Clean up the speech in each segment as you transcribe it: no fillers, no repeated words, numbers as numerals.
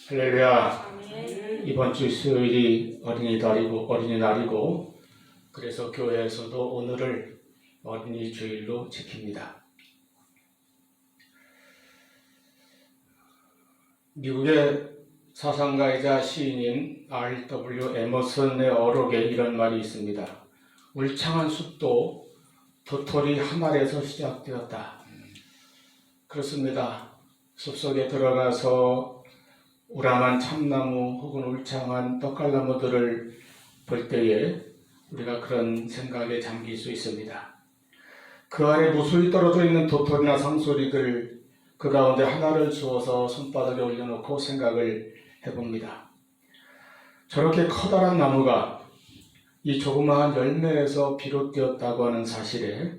할렐루야. 이번 주 수요일이 어린이날이고 그래서 교회에서도 오늘을 어린이 주일로 지킵니다. 미국의 사상가이자 시인인 R.W. 에머슨의 어록에 이런 말이 있습니다. 울창한 숲도 도토리 한 알에서 시작되었다. 그렇습니다. 숲속에 들어가서 우람한 참나무 혹은 울창한 떡갈나무들을 볼 때에 우리가 그런 생각에 잠길 수 있습니다. 그 아래 무수히 떨어져 있는 도토리나 상소리들, 그 가운데 하나를 주워서 손바닥에 올려놓고 생각을 해봅니다. 저렇게 커다란 나무가 이 조그마한 열매에서 비롯되었다고 하는 사실에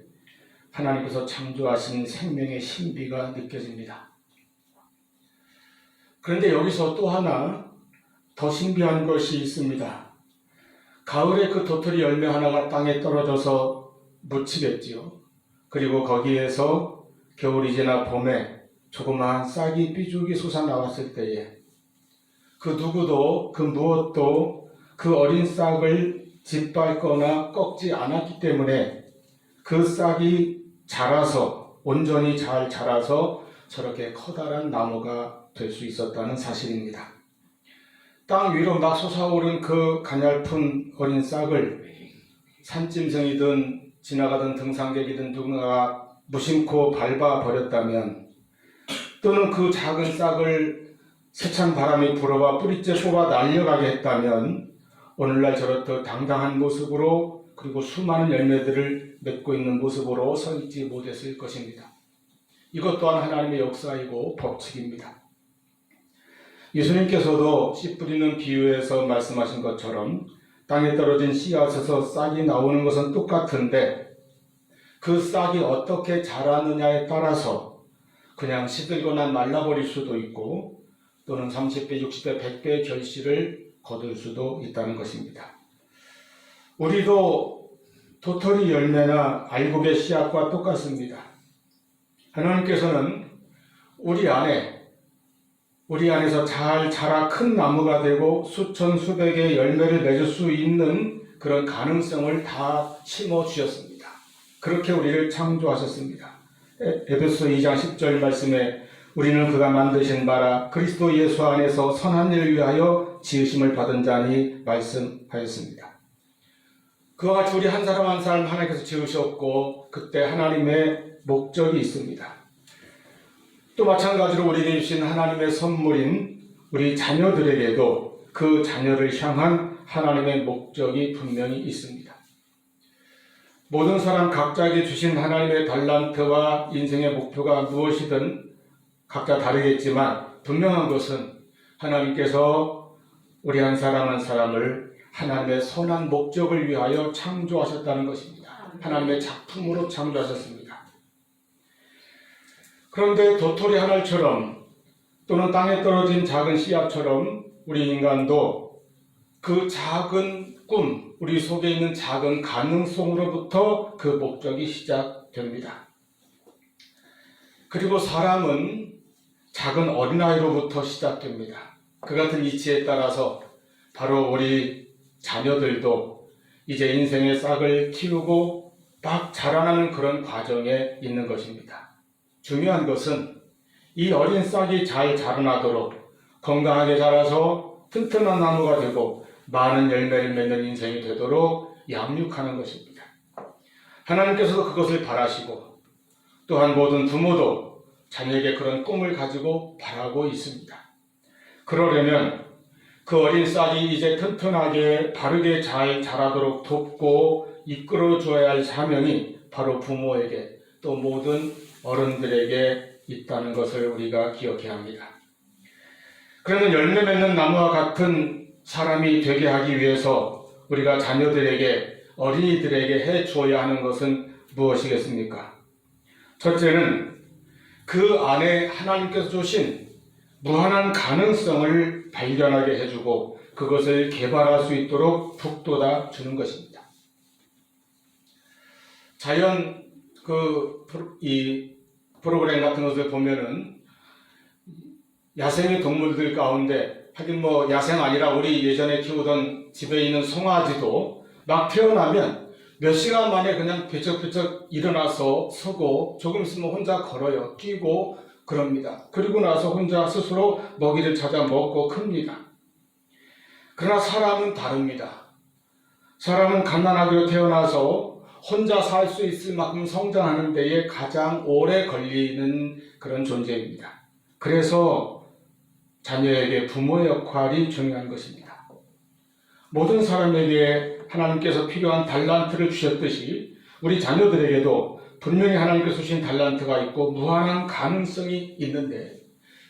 하나님께서 창조하신 생명의 신비가 느껴집니다. 그런데 여기서 또 하나 더 신비한 것이 있습니다. 가을에 그 도토리 열매 하나가 땅에 떨어져서 묻히겠지요. 그리고 거기에서 겨울이 지나 봄에 조그마한 싹이 삐죽이 솟아나왔을 때에 그 누구도 그 무엇도 그 어린 싹을 짓밟거나 꺾지 않았기 때문에 그 싹이 자라서 온전히 잘 자라서 저렇게 커다란 나무가 될 수 있었다는 사실입니다. 땅 위로 막 솟아오른 그 가냘픈 어린 싹을 산짐승이든 지나가던 등산객이든 누군가가 무심코 밟아버렸다면, 또는 그 작은 싹을 세찬 바람이 불어와 뿌리째 뽑아 날려가게 했다면 오늘날 저렇듯 당당한 모습으로 그리고 수많은 열매들을 맺고 있는 모습으로 서 있지 못했을 것입니다. 이것 또한 하나님의 역사이고 법칙입니다. 예수님께서도 씨 뿌리는 비유에서 말씀하신 것처럼 땅에 떨어진 씨앗에서 싹이 나오는 것은 똑같은데 그 싹이 어떻게 자라느냐에 따라서 그냥 시들거나 말라버릴 수도 있고 또는 30배, 60배, 100배의 결실을 거둘 수도 있다는 것입니다. 우리도 도토리 열매나 알곡의 씨앗과 똑같습니다. 하나님께서는 우리 안에서 잘 자라 큰 나무가 되고 수천 수백의 열매를 맺을 수 있는 그런 가능성을 다 심어주셨습니다. 그렇게 우리를 창조하셨습니다. 에베소 2장 10절 말씀에 우리는 그가 만드신 바라 그리스도 예수 안에서 선한 일을 위하여 지으심을 받은 자니 말씀하였습니다. 그와 같이 우리 한 사람 한 사람 하나님께서 지으셨고 그때 하나님의 목적이 있습니다. 또 마찬가지로 우리에게 주신 하나님의 선물인 우리 자녀들에게도 그 자녀를 향한 하나님의 목적이 분명히 있습니다. 모든 사람 각자에게 주신 하나님의 달란트와 인생의 목표가 무엇이든 각자 다르겠지만 분명한 것은 하나님께서 우리 한 사람 한 사람을 하나님의 선한 목적을 위하여 창조하셨다는 것입니다. 하나님의 작품으로 창조하셨습니다. 그런데 도토리 한 알처럼 또는 땅에 떨어진 작은 씨앗처럼 우리 인간도 그 작은 꿈, 우리 속에 있는 작은 가능성으로부터 그 목적이 시작됩니다. 그리고 사람은 작은 어린아이로부터 시작됩니다. 그 같은 이치에 따라서 바로 우리 자녀들도 이제 인생의 싹을 틔우고 막 자라나는 그런 과정에 있는 것입니다. 중요한 것은 이 어린 싹이 잘 자라나도록 건강하게 자라서 튼튼한 나무가 되고 많은 열매를 맺는 인생이 되도록 양육하는 것입니다. 하나님께서도 그것을 바라시고 또한 모든 부모도 자녀에게 그런 꿈을 가지고 바라고 있습니다. 그러려면 그 어린 싹이 이제 튼튼하게 바르게 잘 자라도록 돕고 이끌어줘야 할 사명이 바로 부모에게 또 모든 어른들에게 있다는 것을 우리가 기억해야 합니다. 그러면 열매 맺는 나무와 같은 사람이 되게 하기 위해서 우리가 자녀들에게, 어린이들에게 해주어야 하는 것은 무엇이겠습니까? 첫째는 그 안에 하나님께서 주신 무한한 가능성을 발견하게 해주고 그것을 개발할 수 있도록 북돋아 주는 것입니다. 자연 이 프로그램 같은 것을 보면은 야생의 동물들 가운데 하긴 뭐 야생 아니라 우리 예전에 키우던 집에 있는 송아지도 막 태어나면 몇 시간 만에 그냥 배쩍배쩍 일어나서 서고 조금 있으면 혼자 걸어요. 뛰고 그럽니다. 그리고 나서 혼자 스스로 먹이를 찾아 먹고 큽니다. 그러나 사람은 다릅니다. 사람은 갓난아기로 태어나서 혼자 살 수 있을 만큼 성장하는 데에 가장 오래 걸리는 그런 존재입니다. 그래서 자녀에게 부모의 역할이 중요한 것입니다. 모든 사람에게 하나님께서 필요한 달란트를 주셨듯이 우리 자녀들에게도 분명히 하나님께서 주신 달란트가 있고 무한한 가능성이 있는데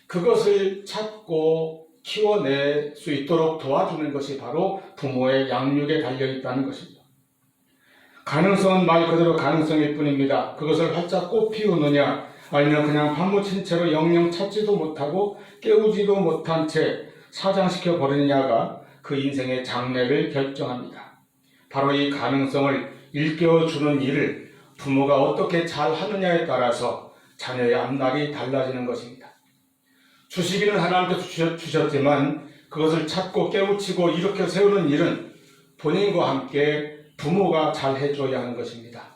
그것을 찾고 키워낼 수 있도록 도와주는 것이 바로 부모의 양육에 달려있다는 것입니다. 가능성은 말 그대로 가능성일 뿐입니다. 그것을 활짝 꽃 피우느냐 아니면 그냥 파묻힌 채로 영영 찾지도 못하고 깨우지도 못한 채 사장시켜 버리느냐가 그 인생의 장래를 결정합니다. 바로 이 가능성을 일깨워주는 일을 부모가 어떻게 잘 하느냐에 따라서 자녀의 앞날이 달라지는 것입니다. 주시기는 하나님께서 주셨지만 그것을 찾고 깨우치고 일으켜 세우는 일은 본인과 함께 부모가 잘 해줘야 하는 것입니다.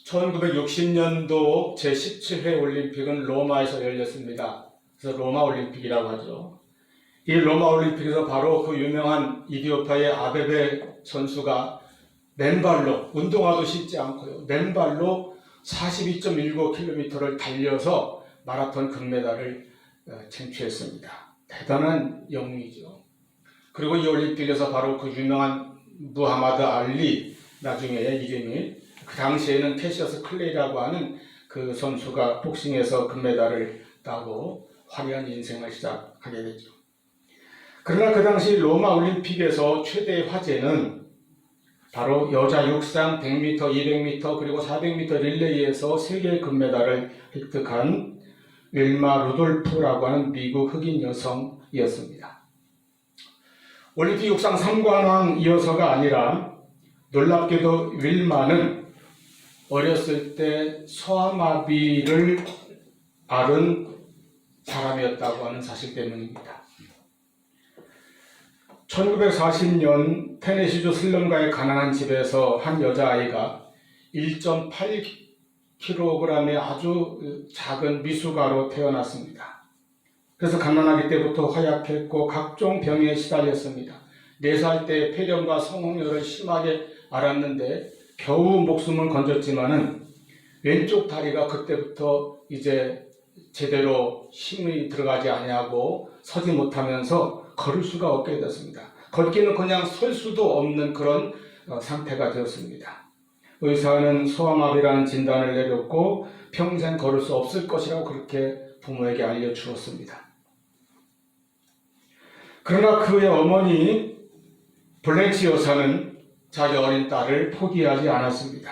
1960년도 제17회 올림픽은 로마에서 열렸습니다. 그래서 로마 올림픽이라고 하죠. 이 로마 올림픽에서 바로 그 유명한 이디오피아의 아베베 선수가 맨발로, 운동화도 신지 않고요, 맨발로 42.19km를 달려서 마라톤 금메달을 쟁취했습니다. 대단한 영웅이죠. 그리고 이 올림픽에서 바로 그 유명한 무하마드 알리, 나중에 이름이 그 당시에는 캐시어스 클레이라고 하는 그 선수가 복싱에서 금메달을 따고 화려한 인생을 시작하게 되죠. 그러나 그 당시 로마 올림픽에서 최대의 화제는 바로 여자 육상 100m, 200m 그리고 400m 릴레이에서 세계 금메달을 획득한 윌마 루돌프라고 하는 미국 흑인 여성이었습니다. 올림픽 육상 3관왕이어서가 아니라 놀랍게도 윌마는 어렸을 때 소아마비를 앓은 사람이었다고 하는 사실 때문입니다. 1940년 테네시주 슬럼가의 가난한 집에서 한 여자아이가 1.8kg의 아주 작은 미숙아로 태어났습니다. 그래서 가난하기 때부터 허약했고 각종 병에 시달렸습니다. 4살 때 폐렴과 성홍열을 심하게 앓았는데 겨우 목숨은 건졌지만은 왼쪽 다리가 그때부터 이제 제대로 힘이 들어가지 아니하고 서지 못하면서 걸을 수가 없게 되었습니다. 걷기는 그냥 설 수도 없는 그런 상태가 되었습니다. 의사는 소아마비라는 진단을 내렸고 평생 걸을 수 없을 것이라고 그렇게 부모에게 알려주었습니다. 그러나 그의 어머니 블렌치 여사는 자기 어린 딸을 포기하지 않았습니다.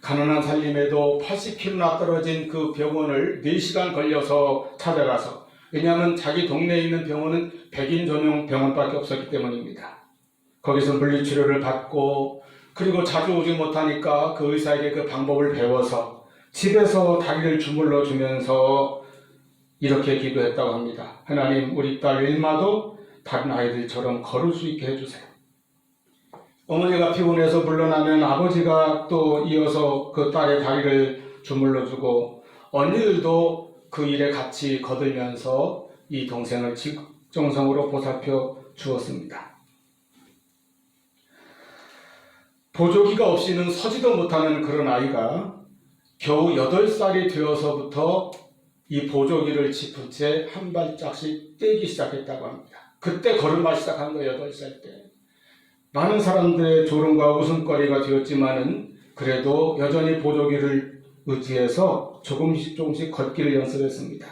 가난한 살림에도 80km나 떨어진 그 병원을 4시간 걸려서 찾아가서, 왜냐하면 자기 동네에 있는 병원은 백인 전용 병원밖에 없었기 때문입니다. 거기서 물리치료를 받고 그리고 자주 오지 못하니까 그 의사에게 그 방법을 배워서 집에서 다리를 주물러 주면서 이렇게 기도했다고 합니다. 하나님, 우리 딸 윌마도 다른 아이들처럼 걸을 수 있게 해주세요. 어머니가 피곤해서 물러나면 아버지가 또 이어서 그 딸의 다리를 주물러주고 언니들도 그 일에 같이 거들면서 이 동생을 정성으로 보살펴 주었습니다. 보조기가 없이는 서지도 못하는 그런 아이가 겨우 8살이 되어서부터 이 보조기를 짚은 채 한 발짝씩 떼기 시작했다고 합니다. 그때 걸음마 시작한 거예요. 8살 때. 많은 사람들의 조롱과 웃음거리가 되었지만은 그래도 여전히 보조기를 의지해서 조금씩 걷기를 연습했습니다.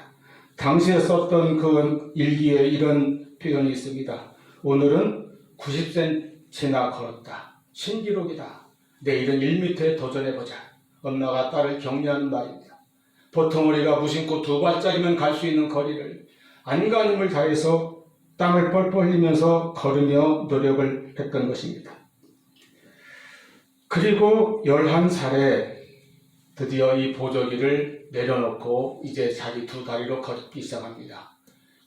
당시에 썼던 그 일기에 이런 표현이 있습니다. 오늘은 90cm나 걸었다. 신기록이다. 내일은 1m에 도전해보자. 엄마가 딸을 격려하는 말입니다. 보통 우리가 무심코 2발짝이면 갈 수 있는 거리를 안간힘을 다해서 땀을 뻘뻘 흘리면서 걸으며 노력을 했던 것입니다. 그리고 11살에 드디어 이 보조기를 내려놓고 이제 자기 2 다리로 걷기 시작합니다.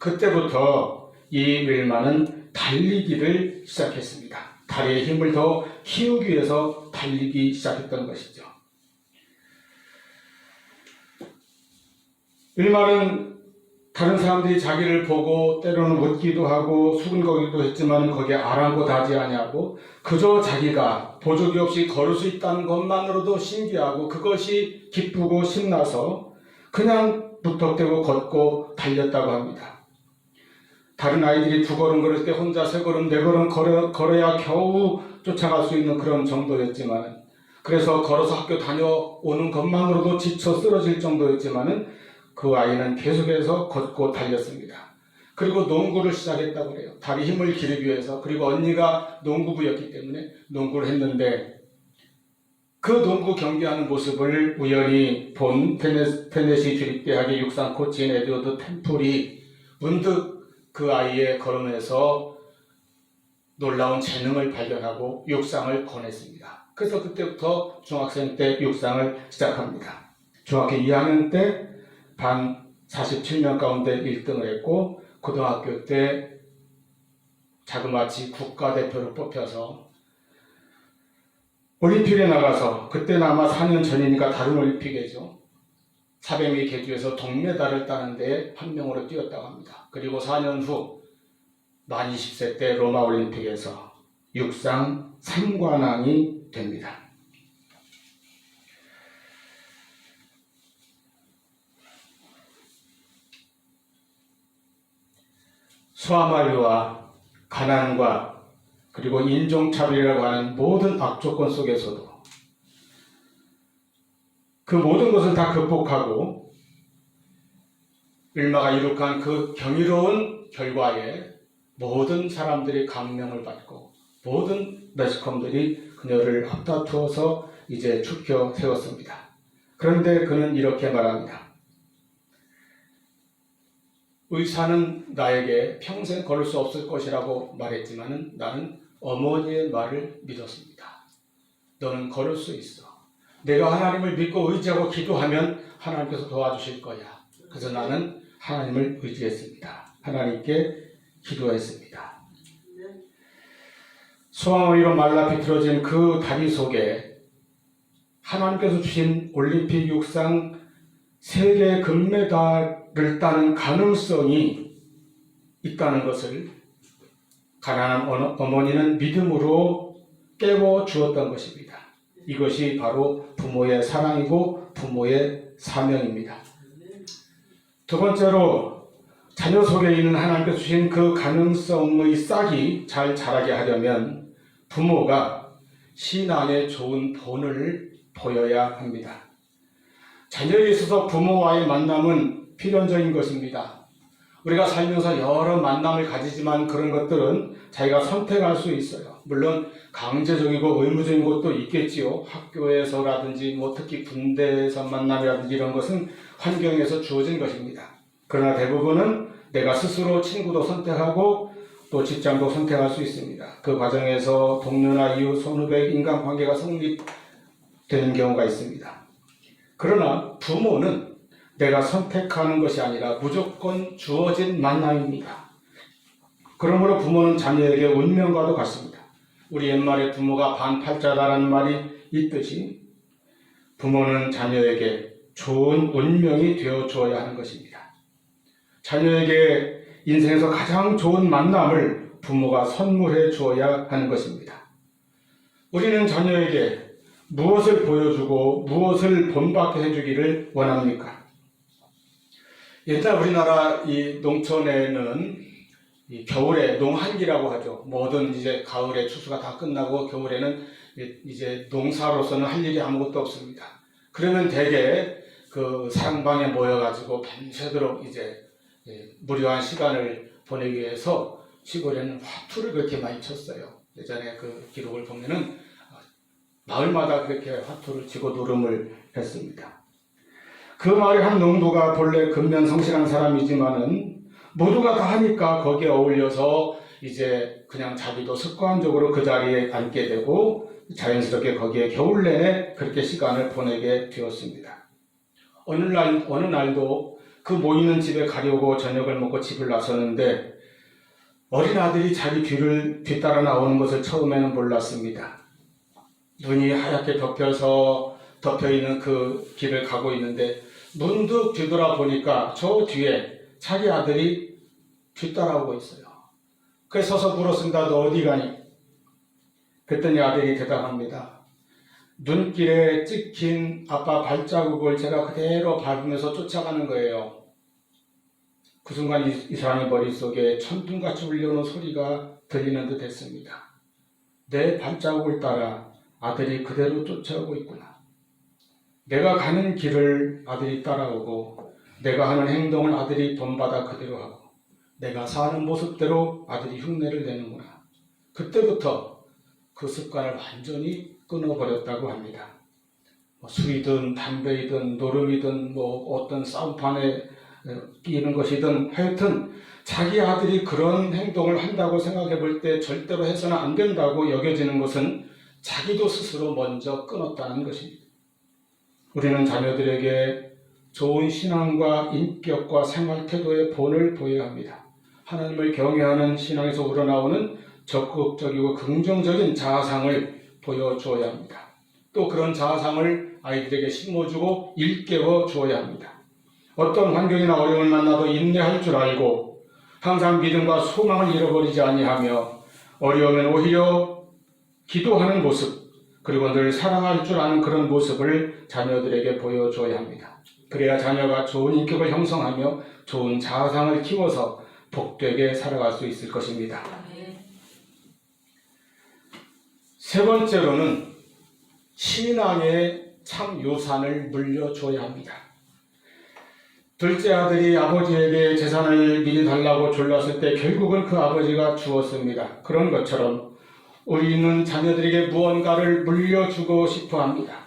그때부터 이 윌마는 달리기를 시작했습니다. 다리의 힘을 더 키우기 위해서 달리기 시작했던 것이죠. 윌마는 다른 사람들이 자기를 보고 때로는 웃기도 하고 수근거리도 했지만 거기에 아랑곳하지 아니하고 그저 자기가 보조기 없이 걸을 수 있다는 것만으로도 신기하고 그것이 기쁘고 신나서 그냥 무턱대고 걷고 달렸다고 합니다. 다른 아이들이 2걸음 걸을 때 혼자 3걸음, 4걸음 걸어야 겨우 쫓아갈 수 있는 그런 정도였지만, 그래서 걸어서 학교 다녀오는 것만으로도 지쳐 쓰러질 정도였지만은 그 아이는 계속해서 걷고 달렸습니다. 그리고 농구를 시작했다고 해요. 다리 힘을 기르기 위해서. 그리고 언니가 농구부였기 때문에 농구를 했는데 그 농구 경기하는 모습을 우연히 본 테네시 주립대학의 육상 코치인 에드워드 템플이 문득 그 아이의 걸음에서 놀라운 재능을 발견하고 육상을 권했습니다. 그래서 그때부터 중학생 때 육상을 시작합니다. 중학교 2학년 때 반 47명 가운데 1등을 했고 고등학교 때 자그마치 국가대표로 뽑혀서 올림픽에 나가서, 그때는 아마 4년 전이니까 다른 올림픽이죠. 400m 계주에서 동메달을 따는 데 한 명으로 뛰었다고 합니다. 그리고 4년 후 만 20세 때 로마 올림픽에서 육상 3관왕이 됩니다. 소아마비와 가난과 그리고 인종차별이라고 하는 모든 악조건 속에서도 그 모든 것을 다 극복하고 윌마가 이룩한 그 경이로운 결과에 모든 사람들이 감명을 받고 모든 매스컴들이 그녀를 앞다투어서 이제 축혀 세웠습니다. 그런데 그는 이렇게 말합니다. 의사는 나에게 평생 걸을 수 없을 것이라고 말했지만 나는 어머니의 말을 믿었습니다. 너는 걸을 수 있어. 내가 하나님을 믿고 의지하고 기도하면 하나님께서 도와주실 거야. 그래서 나는 하나님을 의지했습니다. 하나님께 기도했습니다. 소아마비로 말라 비틀어진 그 다리 속에 하나님께서 주신 올림픽 육상 세계 금메달을 따는 가능성이 있다는 것을 가난한 어머니는 믿음으로 깨워주었던 것입니다. 이것이 바로 부모의 사랑이고 부모의 사명입니다. 두 번째로 자녀 속에 있는 하나님께서 주신 그 가능성의 싹이 잘 자라게 하려면 부모가 신앙에 좋은 본을 보여야 합니다. 자녀에 있어서 부모와의 만남은 필연적인 것입니다. 우리가 살면서 여러 만남을 가지지만 그런 것들은 자기가 선택할 수 있어요. 물론 강제적이고 의무적인 것도 있겠지요. 학교에서라든지 특히 군대에서 만남이라든지 이런 것은 환경에서 주어진 것입니다. 그러나 대부분은 내가 스스로 친구도 선택하고 또 직장도 선택할 수 있습니다. 그 과정에서 동료나 이웃, 선후배, 인간관계가 성립되는 경우가 있습니다. 그러나 부모는 내가 선택하는 것이 아니라 무조건 주어진 만남입니다. 그러므로 부모는 자녀에게 운명과도 같습니다. 우리 옛말에 부모가 반팔자다라는 말이 있듯이 부모는 자녀에게 좋은 운명이 되어 주어야 하는 것입니다. 자녀에게 인생에서 가장 좋은 만남을 부모가 선물해 주어야 하는 것입니다. 우리는 자녀에게 무엇을 보여주고 무엇을 본받게 해주기를 원합니까? 옛날 우리나라 이 농촌에는 이 겨울에 농한기라고 하죠. 모든 이제 가을에 추수가 다 끝나고 겨울에는 이제 농사로서는 할 일이 아무것도 없습니다. 그러면 대개 그 사랑방에 모여가지고 밤새도록 이제 무료한 시간을 보내기 위해서 시골에는 화투를 그렇게 많이 쳤어요. 예전에 그 기록을 보면은 마을마다 그렇게 화투를 치고 노름을 했습니다. 그 마을의 한 농부가 본래 근면성실한 사람이지만은 모두가 다 하니까 거기에 어울려서 이제 그냥 자기도 습관적으로 그 자리에 앉게 되고 자연스럽게 거기에 겨울 내내 그렇게 시간을 보내게 되었습니다. 어느 날도 그 모이는 집에 가려고 저녁을 먹고 집을 나섰는데 어린 아들이 자기 뒤를 뒤따라 나오는 것을 처음에는 몰랐습니다. 눈이 하얗게 덮여있는 그 길을 가고 있는데 문득 뒤돌아보니까 저 뒤에 자기 아들이 뒤따라오고 있어요. 그래서 서서 물었습니다. 너 어디 가니? 그랬더니 아들이 대답합니다. 눈길에 찍힌 아빠 발자국을 제가 그대로 밟으면서 쫓아가는 거예요. 그 순간 이 사람의 머릿속에 천둥같이 울려오는 소리가 들리는 듯 했습니다. 내 발자국을 따라 아들이 그대로 쫓아오고 있구나. 내가 가는 길을 아들이 따라오고 내가 하는 행동을 아들이 본받아 그대로 하고 내가 사는 모습대로 아들이 흉내를 내는구나. 그때부터 그 습관을 완전히 끊어버렸다고 합니다. 술이든 담배이든 노름이든 어떤 싸움판에 끼는 것이든 하여튼 자기 아들이 그런 행동을 한다고 생각해 볼 때 절대로 해서는 안 된다고 여겨지는 것은 자기도 스스로 먼저 끊었다는 것입니다. 우리는 자녀들에게 좋은 신앙과 인격과 생활 태도의 본을 보여야 합니다. 하나님을 경외하는 신앙에서 우러나오는 적극적이고 긍정적인 자아상을 보여주어야 합니다. 또 그런 자아상을 아이들에게 심어주고 일깨워 주어야 합니다. 어떤 환경이나 어려움을 만나도 인내할 줄 알고 항상 믿음과 소망을 잃어버리지 아니하며 어려우면 오히려 기도하는 모습 그리고 늘 사랑할 줄 아는 그런 모습을 자녀들에게 보여줘야 합니다. 그래야 자녀가 좋은 인격을 형성하며 좋은 자아상을 키워서 복되게 살아갈 수 있을 것입니다. 세 번째로는 신앙의 참 유산을 물려줘야 합니다. 둘째 아들이 아버지에게 재산을 미리 달라고 졸랐을 때 결국은 그 아버지가 주었습니다. 그런 것처럼 우리는 자녀들에게 무언가를 물려주고 싶어 합니다.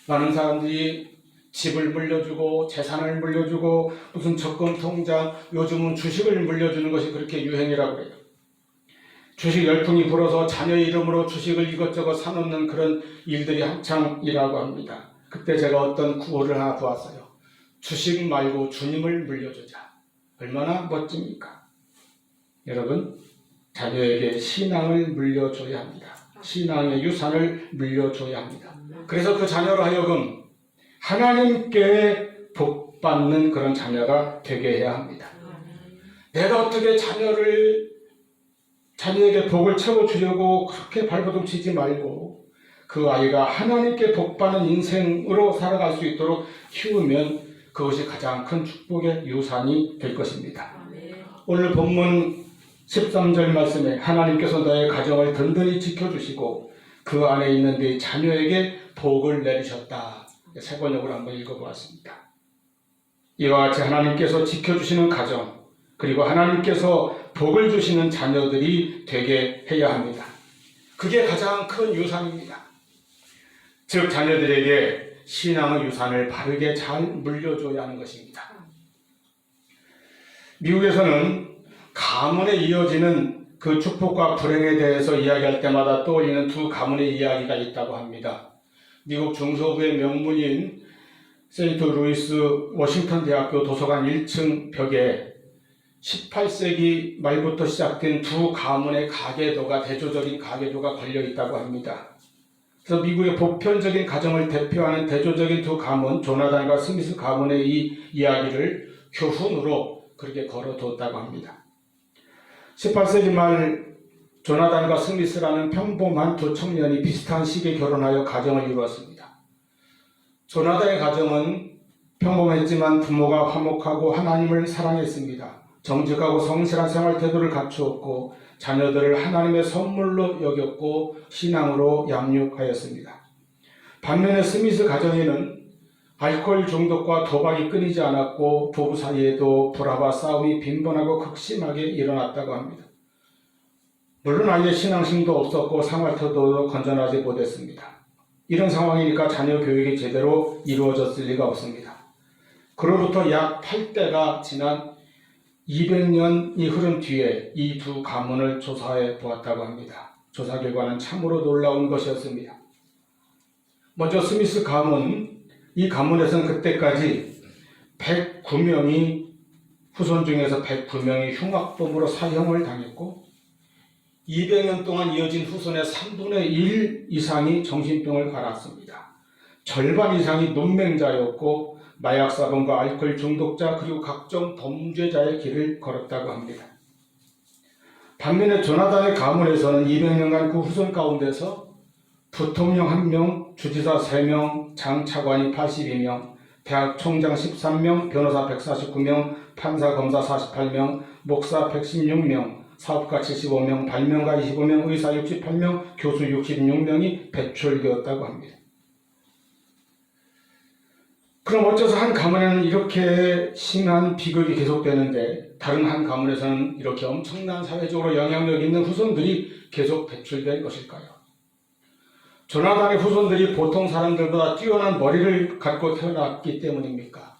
많은 사람들이 집을 물려주고 재산을 물려주고 무슨 적금 통장, 요즘은 주식을 물려주는 것이 그렇게 유행이라고 해요. 주식 열풍이 불어서 자녀 이름으로 주식을 이것저것 사놓는 그런 일들이 한창이라고 합니다. 그때 제가 어떤 구호를 하나 보았어요. 주식 말고 주님을 물려주자. 얼마나 멋집니까? 여러분, 자녀에게 신앙을 물려줘야 합니다. 신앙의 유산을 물려줘야 합니다. 그래서 그 자녀로 하여금 하나님께 복받는 그런 자녀가 되게 해야 합니다. 내가 어떻게 자녀에게 복을 채워주려고 그렇게 발버둥 치지 말고 그 아이가 하나님께 복받는 인생으로 살아갈 수 있도록 키우면 그것이 가장 큰 축복의 유산이 될 것입니다. 오늘 본문 13절 말씀에 하나님께서 너의 가정을 든든히 지켜주시고 그 안에 있는 네 자녀에게 복을 내리셨다. 세 번역으로 한번 읽어보았습니다. 이와 같이 하나님께서 지켜주시는 가정 그리고 하나님께서 복을 주시는 자녀들이 되게 해야 합니다. 그게 가장 큰 유산입니다. 즉 자녀들에게 신앙의 유산을 바르게 잘 물려줘야 하는 것입니다. 미국에서는 가문에 이어지는 그 축복과 불행에 대해서 이야기할 때마다 떠올리는 두 가문의 이야기가 있다고 합니다. 미국 중서부의 명문인 세인트 루이스 워싱턴 대학교 도서관 1층 벽에 18세기 말부터 시작된 두 가문의 가계도가 대조적인 가계도가 걸려 있다고 합니다. 그래서 미국의 보편적인 가정을 대표하는 대조적인 두 가문, 조나단과 스미스 가문의 이 이야기를 교훈으로 그렇게 걸어뒀다고 합니다. 18세기 말 조나단과 스미스라는 평범한 두 청년이 비슷한 시기에 결혼하여 가정을 이루었습니다. 조나단의 가정은 평범했지만 부모가 화목하고 하나님을 사랑했습니다. 정직하고 성실한 생활 태도를 갖추었고 자녀들을 하나님의 선물로 여겼고 신앙으로 양육하였습니다. 반면에 스미스 가정에는 알코올 중독과 도박이 끊이지 않았고 부부 사이에도 불화와 싸움이 빈번하고 극심하게 일어났다고 합니다. 물론 아이의 신앙심도 없었고 생활 태도도 건전하지 못했습니다. 이런 상황이니까 자녀 교육이 제대로 이루어졌을 리가 없습니다. 그로부터 약 8대가 지난 200년이 흐른 뒤에 이 두 가문을 조사해 보았다고 합니다. 조사 결과는 참으로 놀라운 것이었습니다. 먼저 스미스 가문, 이 가문에서는 그때까지 109명이 후손 중에서 109명이 흉악범으로 사형을 당했고 200년 동안 이어진 후손의 3분의 1 이상이 정신병을 앓았습니다. 절반 이상이 문맹자였고 마약 사범과 알코올 중독자 그리고 각종 범죄자의 길을 걸었다고 합니다. 반면에 조나단의 가문에서는 200년간 그 후손 가운데서 부통령 1명, 주지사 3명, 장차관이 82명, 대학 총장 13명, 변호사 149명, 판사 검사 48명, 목사 116명, 사업가 75명, 발명가 25명, 의사 68명, 교수 66명이 배출되었다고 합니다. 그럼 어째서 한 가문에는 이렇게 심한 비극이 계속되는데 다른 한 가문에서는 이렇게 엄청난 사회적으로 영향력 있는 후손들이 계속 배출된 것일까요? 조나단의 후손들이 보통 사람들보다 뛰어난 머리를 갖고 태어났기 때문입니까?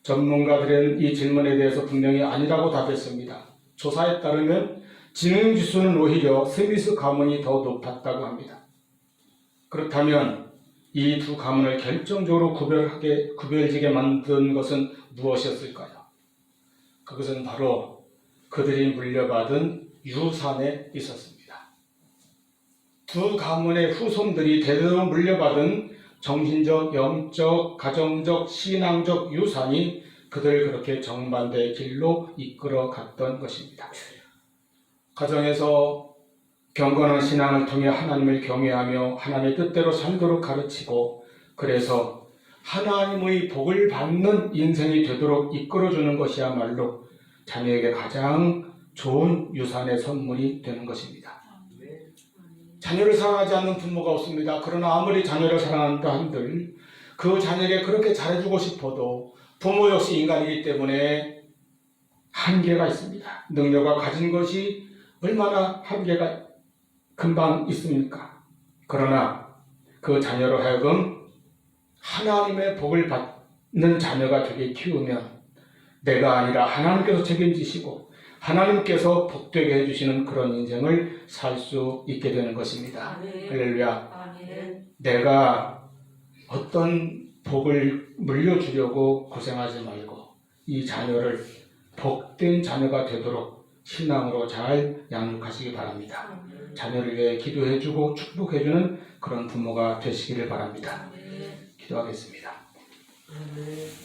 전문가들은 이 질문에 대해서 분명히 아니라고 답했습니다. 조사에 따르면 지능지수는 오히려 스미스 가문이 더 높았다고 합니다. 그렇다면 이 두 가문을 결정적으로 구별지게 만든 것은 무엇이었을까요? 그것은 바로 그들이 물려받은 유산에 있었습니다. 두 가문의 후손들이 대대로 물려받은 정신적, 영적, 가정적, 신앙적 유산이 그들을 그렇게 정반대의 길로 이끌어 갔던 것입니다. 가정에서 경건한 신앙을 통해 하나님을 경외하며 하나님의 뜻대로 살도록 가르치고 그래서 하나님의 복을 받는 인생이 되도록 이끌어주는 것이야말로 자녀에게 가장 좋은 유산의 선물이 되는 것입니다. 자녀를 사랑하지 않는 부모가 없습니다. 그러나 아무리 자녀를 사랑한다 한들 그 자녀에게 그렇게 잘해주고 싶어도 부모 역시 인간이기 때문에 한계가 있습니다. 능력과 가진 것이 얼마나 한계가 금방 있습니까? 그러나 그 자녀로 하여금 하나님의 복을 받는 자녀가 되게 키우면 내가 아니라 하나님께서 책임지시고 하나님께서 복되게 해주시는 그런 인생을 살 수 있게 되는 것입니다. 할렐루야. 내가 어떤 복을 물려주려고 고생하지 말고 이 자녀를 복된 자녀가 되도록 신앙으로 잘 양육하시기 바랍니다. 자녀를 위해 기도해주고 축복해주는 그런 부모가 되시기를 바랍니다. 기도하겠습니다.